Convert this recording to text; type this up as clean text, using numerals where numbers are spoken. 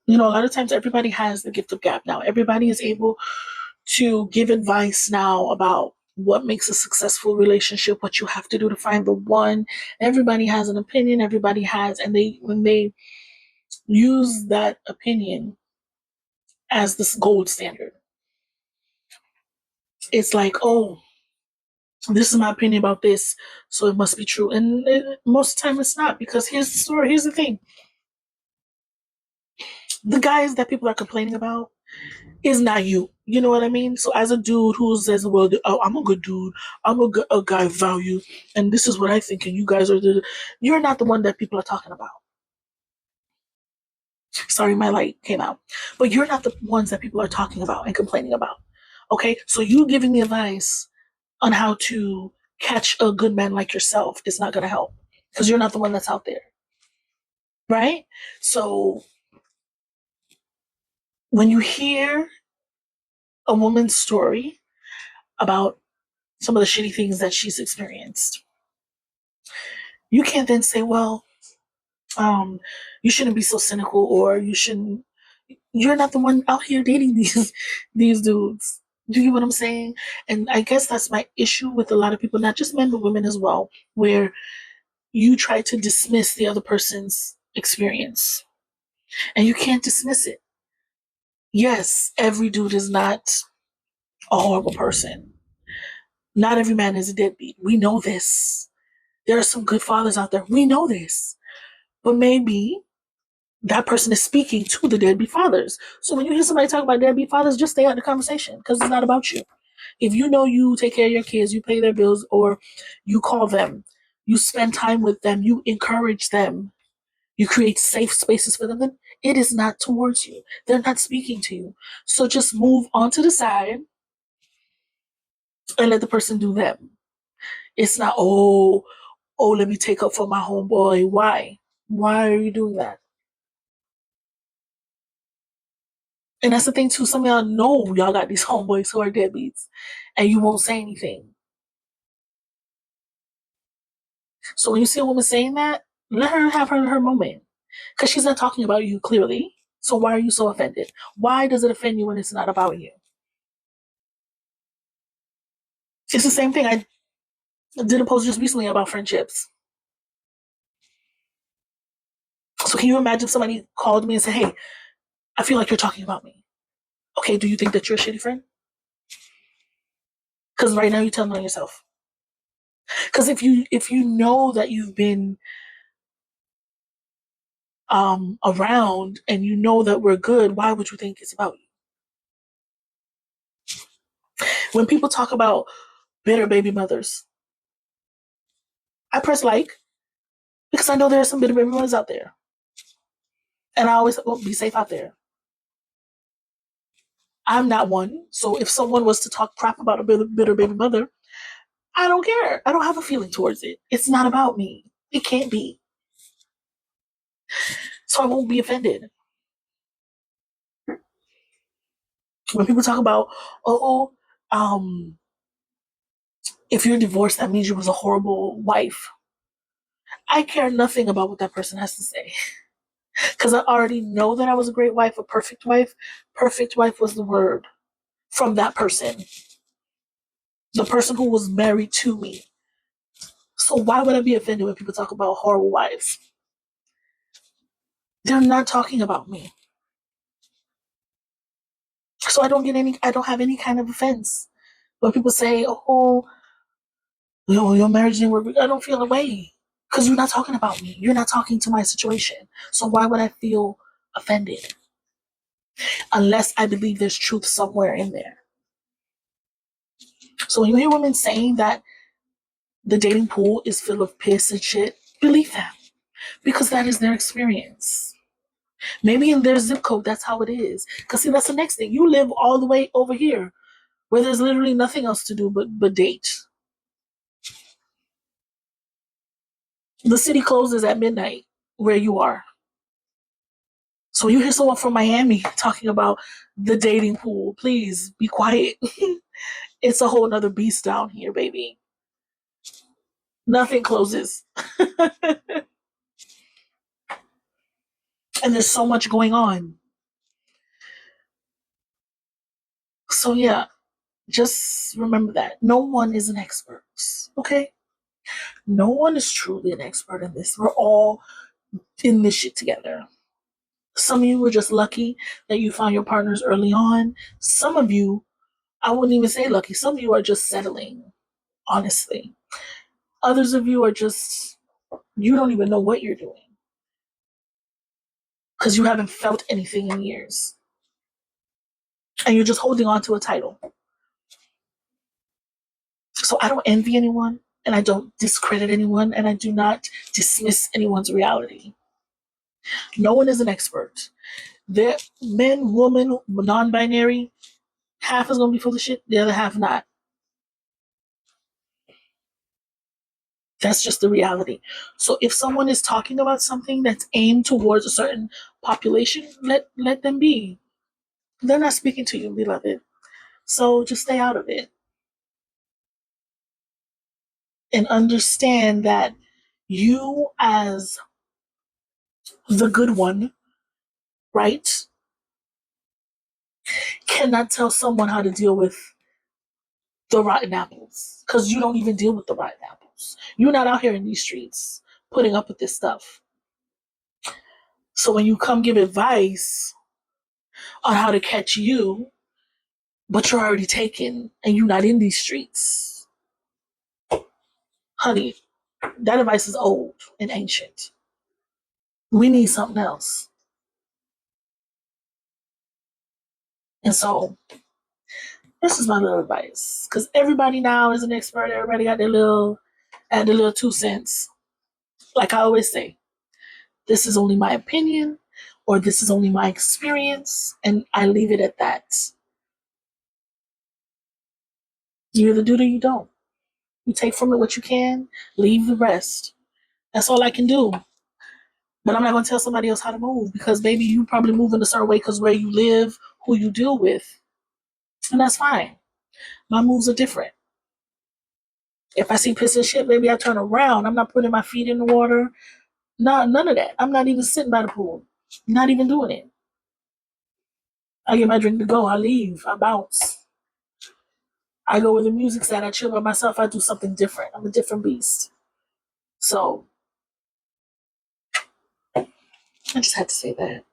You know, a lot of times everybody has the gift of gab now. Everybody is able to give advice now about what makes a successful relationship, what you have to do to find the one. Everybody has an opinion. Everybody has, and they when they use that opinion as this gold standard, it's like, oh, this is my opinion about this, so it must be true. And most of the time, it's not, because here's the story. Here's the thing: the guys that people are complaining about is not you. You know what I mean? So as a dude who says, "Well, oh, I'm a good dude. I'm a guy of value, and this is what I think," and you guys are you're not the one that people are talking about. Sorry, my light came out, but you're not the ones that people are talking about and complaining about. Okay, so you giving me advice on how to catch a good man like yourself is not going to help, because you're not the one that's out there, right? So when you hear a woman's story about some of the shitty things that she's experienced, you can't then say, well, um, you shouldn't be so cynical, or you shouldn't. You're not the one out here dating these dudes. Do you get what I'm saying? And I guess that's my issue with a lot of people, not just men but women as well, where you try to dismiss the other person's experience, and you can't dismiss it. Yes, every dude is not a horrible person. Not every man is a deadbeat. We know this. There are some good fathers out there. We know this. But maybe that person is speaking to the deadbeat fathers. So when you hear somebody talk about deadbeat fathers, just stay out of the conversation, because it's not about you. If you know you take care of your kids, you pay their bills, or you call them, you spend time with them, you encourage them, you create safe spaces for them, then it is not towards you. They're not speaking to you. So just move on to the side and let the person do them. It's not, oh, let me take up for my homeboy. Why? Why are you doing that? And that's the thing too. Some of y'all know y'all got these homeboys who are deadbeats, and you won't say anything. So when you see a woman saying that, let her have her moment, because she's not talking about you clearly. So why are you so offended? Why does it offend you when it's not about you? It's the same thing. I did a post just recently about friendships. So can you imagine if somebody called me and said, "Hey, I feel like you're talking about me." Okay, do you think that you're a shitty friend? Because right now you're telling on yourself. Because if you know that you've been around, and you know that we're good, why would you think it's about you? When people talk about bitter baby mothers, I press like, because I know there are some bitter baby mothers out there, and I always will be safe out there. I'm not one, so if someone was to talk crap about a bitter baby mother, I don't care. I don't have a feeling towards it. It's not about me. It can't be. So I won't be offended. When people talk about, oh, um, if you're divorced, that means you was a horrible wife. I care nothing about what that person has to say, because I already know that I was a great wife, a perfect wife. Perfect wife was the word from that person, the person who was married to me. So why would I be offended when people talk about horrible wives? They're not talking about me. So I don't have any kind of offense when people say, oh, your marriage didn't work. I don't feel a way, because you're not talking about me. You're not talking to my situation. So why would I feel offended? Unless I believe there's truth somewhere in there. So when you hear women saying that the dating pool is full of piss and shit, believe them, because that is their experience. Maybe in their zip code, that's how it is. Because see, that's the next thing. You live all the way over here, where there's literally nothing else to do but date. The city closes at midnight where you are. So you hear someone from Miami talking about the dating pool, please be quiet. It's a whole nother beast down here, baby. Nothing closes. And there's so much going on. So yeah, just remember that no one is an expert. Okay, no one is truly an expert in this. We're all in this shit together. Some of you were just lucky that you found your partners early on. Some of you, I wouldn't even say lucky. Some of you are just settling, honestly. Others of you are just, you don't even know what you're doing because you haven't felt anything in years. And you're just holding on to a title. So I don't envy anyone and I don't discredit anyone and I do not dismiss anyone's reality. No one is an expert. There, men, woman, non-binary, half is gonna be full of shit, the other half not. That's just the reality. So if someone is talking about something that's aimed towards a certain population, let them be. They're not speaking to you, beloved. So just stay out of it and understand that you as the good one, right, cannot tell someone how to deal with the rotten apples because you don't even deal with the rotten apples. You're not out here in these streets putting up with this stuff. So when you come give advice on how to catch you, but you're already taken and you're not in these streets, honey, that advice is old and ancient. We need something else. And so this is my little advice because everybody now is an expert. Everybody got their little 2 cents. Like I always say, this is only my opinion or this is only my experience, and I leave it at that. You either do it or you don't. You take from it what you can, leave the rest. That's all I can do. But I'm not going to tell somebody else how to move because maybe you probably move in a certain way because where you live, who you deal with, and that's fine. My moves are different. If I see piss and shit, maybe I turn around. I'm not putting my feet in the water. None of that. I'm not even sitting by the pool. Not even doing it. I get my drink to go. I leave. I bounce. I go where the music's at. I chill by myself. I do something different. I'm a different beast. So I just had to say that.